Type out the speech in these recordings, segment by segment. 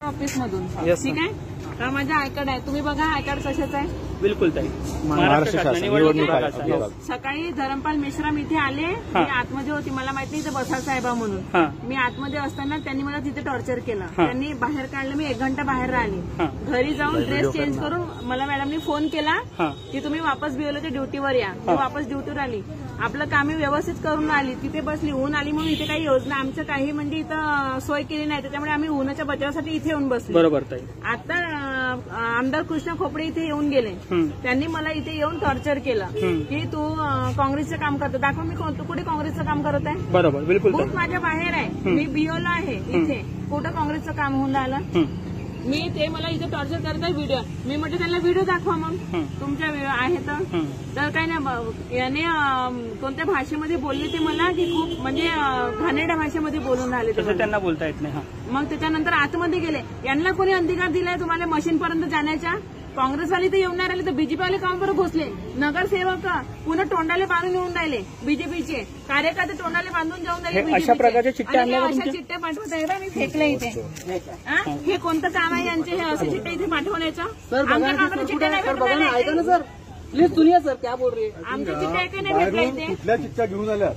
Office मधून ठीक आहे. माझा आय कार्ड आहे, तुम्ही बघा आय कार्ड कशाचं आहे. बिलकुल ताई, महाराष्ट्र शासन निवडणूक आयोग. सकाळी धरमपाल मेश्राम इथे आले, मी आतमध्ये होती, मला माहित नाही इथे बसा साहेबा म्हणून. मी आतमध्ये असताना त्यांनी मला तिथे टॉर्चर केलं. त्यांनी बाहेर काढलं, मी 1 घंटा बाहेर राहिली. घरी जाऊन ड्रेस चेंज करून मला मॅडमनी फोन केला की तुम्ही वापस बीओलोच्या ड्युटीवर या. मी वापस ड्युटीवर आली, आपलं काम व्यवस्थित करून आली, तिथे बसली. ऊन आली म्हणून इथे काही योजना आमचं काही म्हणजे इथं सोय केली नाही, त्याच्यामुळे आम्ही उन्हाच्या बचावासाठी इथे येऊन बसलो. बरोबर ताई. आता आमदार कृष्णा खोपडे इथे येऊन गेले, त्यांनी मला इथे येऊन टॉर्चर केलं की तू काँग्रेसचं काम करतो. दाखव मी कुठे काँग्रेसचं काम करत आहे. बरोबर, बिलकुल. बूथ माझ्या बाहेर आहे, मी बीओला आहे इथे, कुठं काँग्रेसचं काम होऊन राहिलं. मी ते मला इथे टॉर्चर करत आहे व्हिडिओ. मी म्हटलं त्यांना व्हिडिओ दाखवा मग तुमच्या आहे तर काय नाही. याने कोणत्या भाषेमध्ये बोलले ते मला की खूप म्हणजे घाणेरड्या भाषेमध्ये बोलून राहिले, त्यांना बोलता येत नाही. मग त्याच्यानंतर आतमध्ये गेले. यांना कोणी अधिकार दिलाय तुम्हाला मशीन पर्यंत जाण्याच्या. काँग्रेसवाले तर येऊन नाही राहिले तर बीजेपीवाले काम बरं घुसले. नगरसेवक पुन्हा तोंडाले बांधून येऊन राहिले, बीजेपीचे कार्यकर्ते तोंडाले बांधून जाऊन राहिले. अशा प्रकारच्या चिठ्ठ्या अशा चिठ्ठ्या पाठवत आहे. मी फेकले इथे. हे कोणतं काम आहे यांचे, हे असे चिठ्ठ्या इथे पाठवण्याचं. आमच्या कामाला चिठ्ठ्या नाही भेटल्या. प्लीज सुनिए सर, क्या बोल रही है. आमच्या चिठ्ठ्या काही नाही भेटल्या इथे. कुठल्या चिठ्ठ्या घेऊन आल्या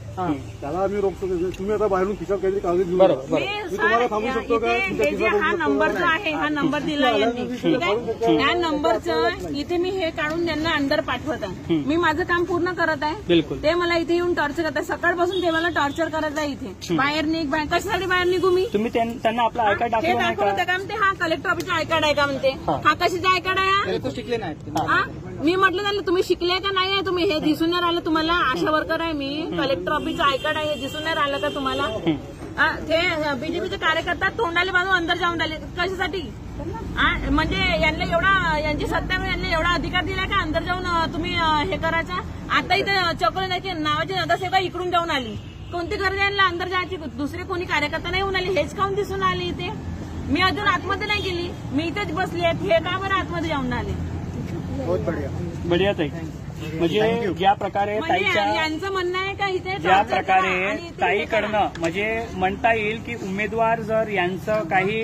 त्याला आम्ही रोखतो. तुम्ही आता बाहेरून खिशात काहीतरी कागद घेऊन तुम्हाला थांबू शकतो का. हा नंबर जो आहे, हा नंबर दिला यांनी, ठीक आहे. या नंबरचं इथे मी हे काढून त्यांना अंदर पाठवत आहे. मी माझं काम पूर्ण करत आहे. बिलकुल. ते मला इथे येऊन टॉर्चर करत आहे. सकाळपासून ते मला टॉर्चर करत आहे इथे. बाहेर निघ, कशासाठी बाहेर निघू मी. तुम्ही त्यांना आपला आय कार्ड हे दाखवलं का म्हणते. हा कलेक्टर ऑफिसचा आय कार्ड आहे का म्हणते. हा कशाचा आय कार्ड आहे. शिकले नाही. मी म्हटलं त्यांना तुम्ही शिकले का नाही आहे. तुम्ही हे दिसून नाही राहिलं तुम्हाला. आशा वर्कर आहे मी, कलेक्टर ऑफिसचा आय कार्ड आहे, हे दिसून नाही राहिलं का तुम्हाला. ते बीजेपीचे कार्यकर्ता तोंडाले बांधून अंदर जाऊन राहिले कशासाठी. म्हणजे यांना एवढा, यांची सत्ता यांना एवढा अधिकार दिलाय का अंदर जाऊन तुम्ही हे करायचा. आता इथे चकोले नावाची नगरसेविका इकडून जाऊन आली. कोणती गरज यांना अंदर जायची. दुसरे कोणी कार्यकर्ता नाही होऊन आले. हेच काऊन दिसून आले इथे. मी अजून आतमध्ये नाही गेली, मी इथेच बसली आहे. हे का बरं आतमध्ये जाऊन आले. बहुत बढिया ताई. म्हणजे ज्या प्रकारे ताईच्या यांचं म्हणणं आहे का इथे ज्या प्रकारे ताईकडनं म्हणजे म्हणता येईल की उमेदवार जर यांचं काही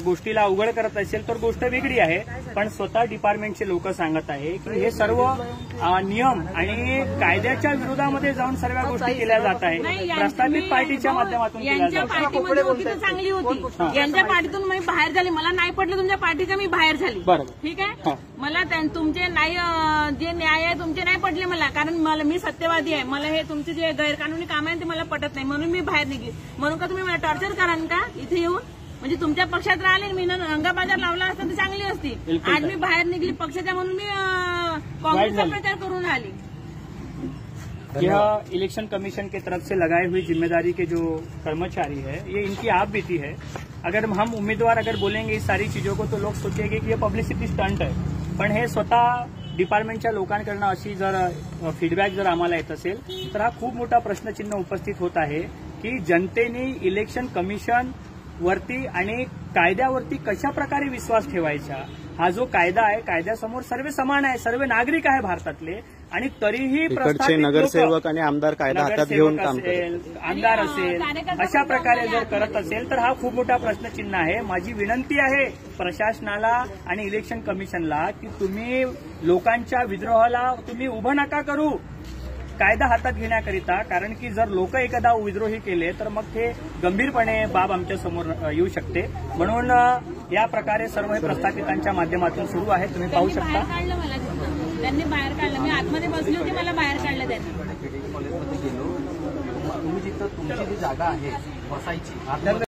गोष्टीला अवघड करत असेल तर गोष्ट वेगळी आहे, पण स्वतः डिपार्टमेंटचे लोक सांगत आहे की हे सर्व नियम आणि कायद्याच्या विरोधामध्ये जाऊन सर्व गोष्टी केल्या जात आहे. प्रस्थापित पार्टीच्या माध्यमातून केल्या जात आहे. चांगली होती यांच्या पार्टीतून मी बाहेर झाली. मला नाही पडलं तुमच्या पार्टीच्या, मी बाहेर झाली. बरोबर, ठीक आहे. मला तुमचे नाही, जे न्याय आहे तुमचे नाही पडले मला, कारण मला मी सत्यवादी आहे. मला हे तुमचे जे गैरकानूनी काम आहे ते मला पटत नाही, म्हणून मी बाहेर निघली. म्हणून का तुम्ही मला टॉर्चर कराल का इथे येऊन. म्हणजे तुमच्या पक्षात राहिले, मी रंगाबाजार लावला असता तर चांगली असती. आज मी बाहेर निघली पक्षाच्या म्हणून मी कांग्रेसचा प्रचार करून आली. यह इलेक्शन कमीशन की तरफ से लगाई हुई जिम्मेदारी के जो कर्मचारी है, ये इनकी आप बीती है. अगर हम उम्मीदवार अगर बोलेंगे इस सारी चीजों को तो लोग सोचेंगे की ये पब्लिसिटी स्टंट आहे, पण हे स्वतः डिपार्टमेंटच्या लोकांकडनं अशी जर फीडबॅक जर आम्हाला येत असेल तर हा खूप मोठा प्रश्नचिन्ह उपस्थित होत आहे की जनतेने इलेक्शन कमिशन वरती आणि कायद्यावरती कशा प्रकारे विश्वास ठेवायचा. हा जो कायदा आहे, कायद्यासमोर सर्व समान आहे, सर्व नागरिक आहे भारतातले, आणि तरीही नगरसेवक आणि आमदार कायदा हातात घेऊन काम आमदार असेल अशा प्रकारे जर करत असेल तर हा खूप मोठा प्रश्नचिन्ह आहे. माझी विनंती आहे प्रशासनाला आणि इलेक्शन कमिशनला की तुम्ही लोकांच्या विद्रोहाला तुम्ही उभं नका करू कायदा हातात घेण्याकरिता, कारण की जर लोक एखादा विद्रोही केले तर मग ते गंभीरपणे बाब आमच्या समोर येऊ शकते. म्हणून या प्रकारे सर्व हे प्रस्थापितांच्या माध्यमातून सुरू आहे. तुम्ही पाहू शकता. त्यांनी बाहेर काढलं, मी आतमध्ये बसली होती, मला बाहेर काढलं त्यांनी. तुम्ही जिथं तुमची जी जागा आहे बसायची